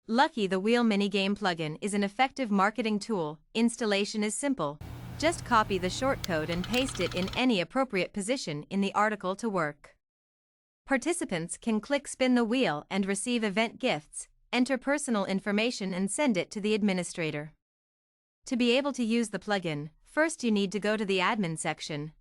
Lucky the Wheel minigame plugin is an effective marketing tool. Installation is simple. Just copy the shortcode and paste it in any appropriate position in the article to work. Participants can click spin the wheel and receive event gifts, enter personal information and send it to the administrator. To be able to use the plugin, first you need to go to the admin section.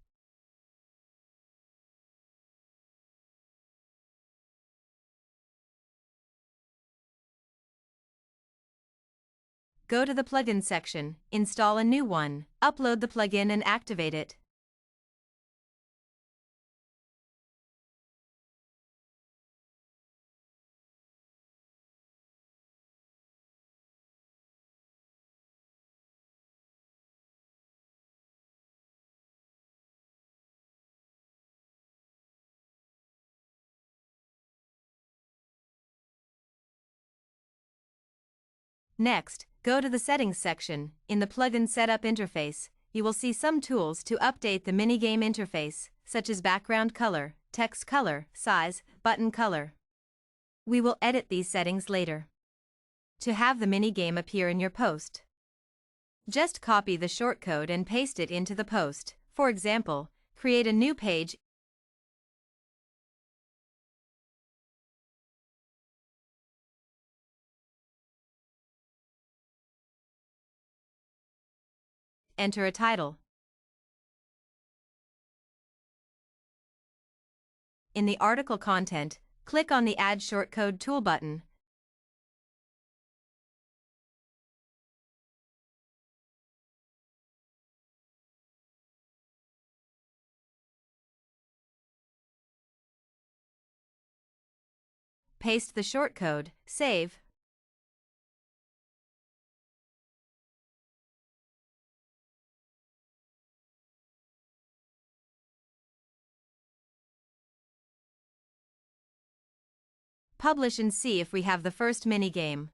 Go to the plugin section, install a new one, upload the plugin and activate it. Next, go to the Settings section. In the Plugin Setup interface, you will see some tools to update the minigame interface, such as background color, text color, size, button color. We will edit these settings later. To have the minigame appear in your post, just copy the shortcode and paste it into the post. For example, create a new page. Enter a title. In the article content, click on the Add Shortcode tool button. Paste the shortcode, save. Publish and see if we have the first minigame.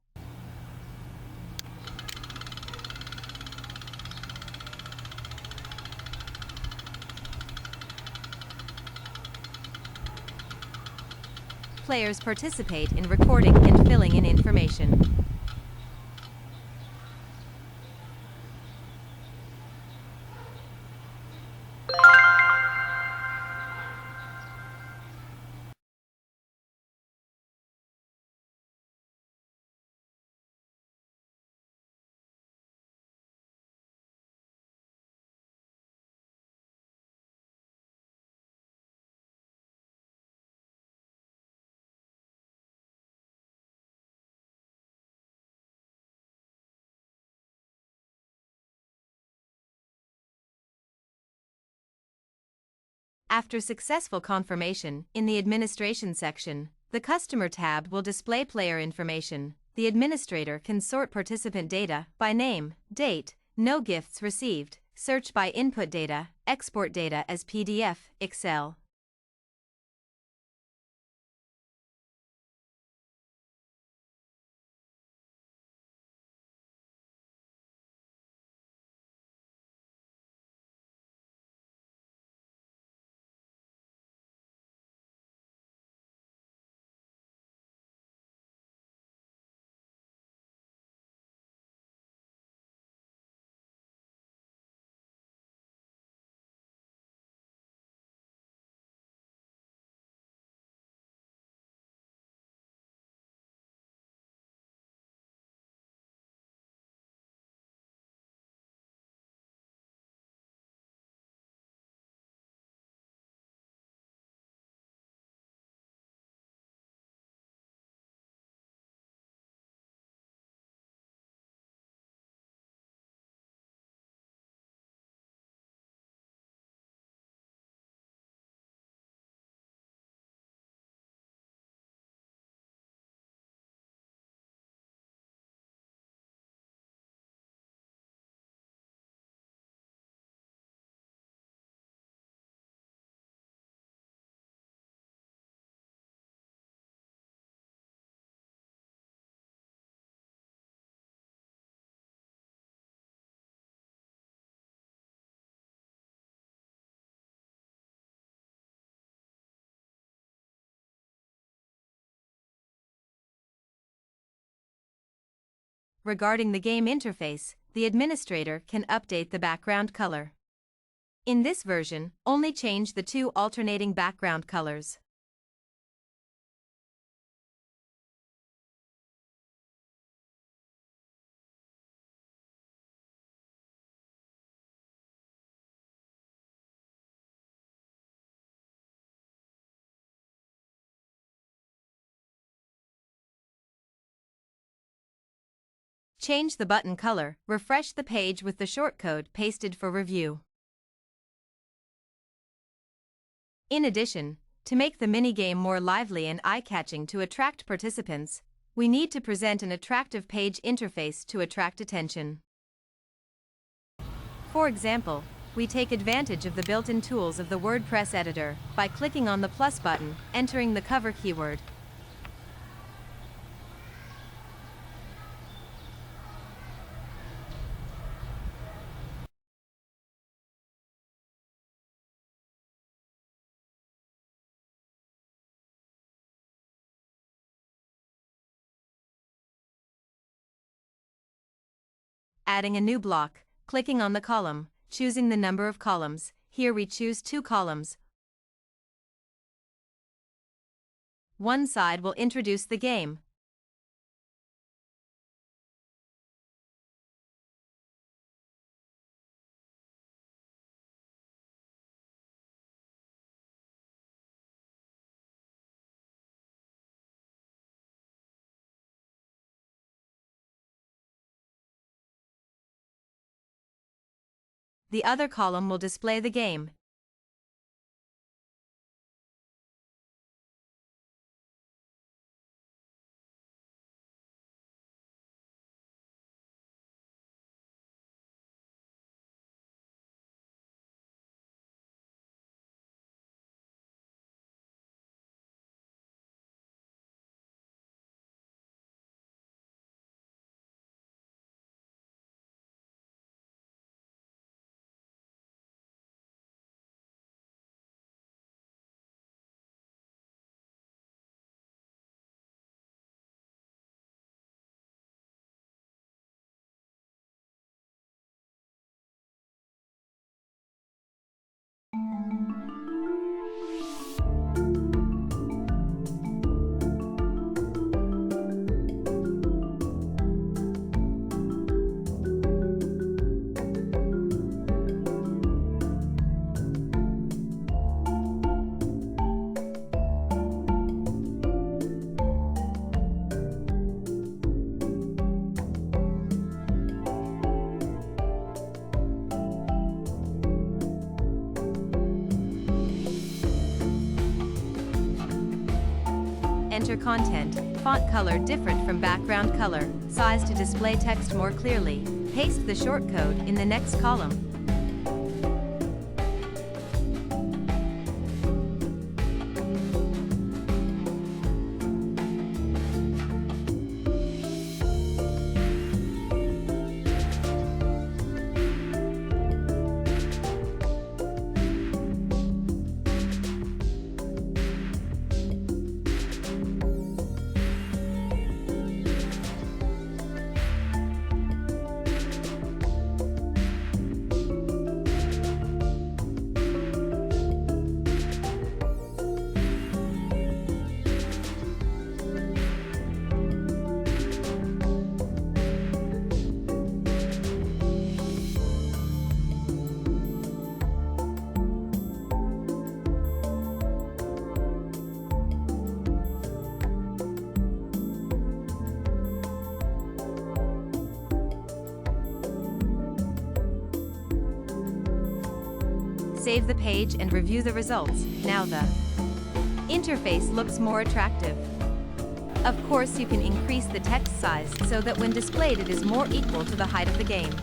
Players participate in recording and filling in information. After successful confirmation, in the Administration section, the Customer tab will display player information. The administrator can sort participant data by name, date, no gifts received, search by input data, export data as PDF, Excel. regarding the game interface, the administrator can update the background color. In this version, only change the two alternating background colors. Change the button color, refresh the page with the shortcode pasted for review. In addition, to make the minigame more lively and eye-catching to attract participants, we need to present an attractive page interface to attract attention. For example, we take advantage of the built-in tools of the WordPress editor by clicking on the plus button, entering the cover keyword. Adding a new block, clicking on the column, choosing the number of columns. Here we choose 2 columns. One side will introduce the game. The other column will display the game. Enter content, font color different from background color, size to display text more clearly. Paste the shortcode in the next column. Save the page and review the results. Now the interface looks more attractive. Of course, you can increase the text size so that when displayed it is more equal to the height of the game.